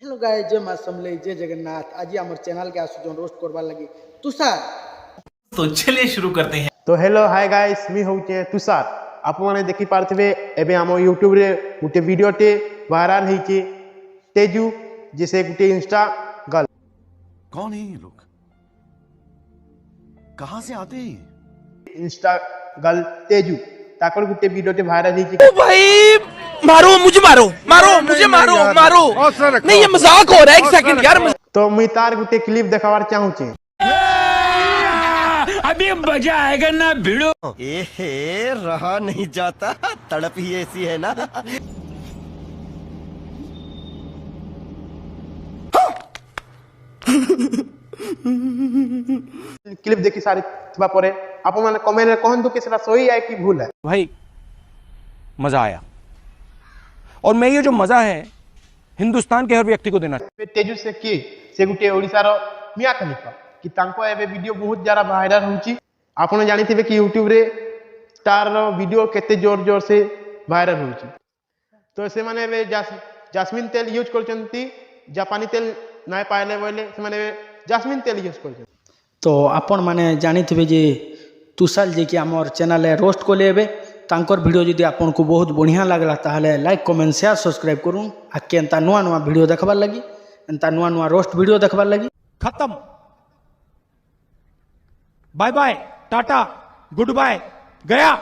Hello guys, जय मां समले, जय जगन्नाथ। आज हमर चैनल के आसुजन रोस्ट करवा लगी तुषार। तो चलिए शुरू करते हैं। तो हेलो हाय गाइस, मी होचे तुषार। आप मैंने देखी पार्थिवे एबे आम यूट्यूब रे गुटे वीडियोटे वायरल होइचे तेजू जैसे गुटे इंस्टा गर्ल। कौन है ये लोग? कहां से आते हैं? इंस्टा गर्ल तेजू ताकर गुटे वीडियोटे वायरल होइचे। भाई मारो मुझे, मारो मुझे, मारो नहीं, ये मजाक हो रहा है। एक सेकंड यार। तो मुई तार गुटे क्लिप देखावार चाहूँ छे। अभी मजा आएगा ना भिड़ो। ए रहा नहीं जाता, तड़प ही ऐसी है ना। क्लिप देखी सारी थबा परे आप माने कमेंट रे कहन दो कि सेटा सही है कि भूल है। भाई मजा आया, और मैं ये जो मजा है हिंदुस्तान के हर व्यक्ति को देना। तेजू से कि से गुटे ओडिसा रो मिया खलीफा कि तांको एबे वीडियो बहुत ज्यादा वायरल होची। आपने जानिथिबे कि यूट्यूब रे तार वीडियो केते जोर जोर से वायरल होची। तो से माने एबे जास्मिन तेल यूज करचंती, जापानी तेल नाय पाइले बोले से माने जास्मिन तेल यूज करचंती। तो आपण माने जानिथिबे जे तुषार जे कि हमर चैनल रोस्ट को लेबे तांकर वीडियो जदि आपन को बहुत बढ़िया लागला ताहले लाइक कमेंट शेयर सब्सक्राइब करूँ। आके एंता नुआ नुआ वीडियो देखबार लगी, एंता नुआ नुआ रोस्ट वीडियो देखबार लगी। खत्म, bye bye, tata, good bye, गया।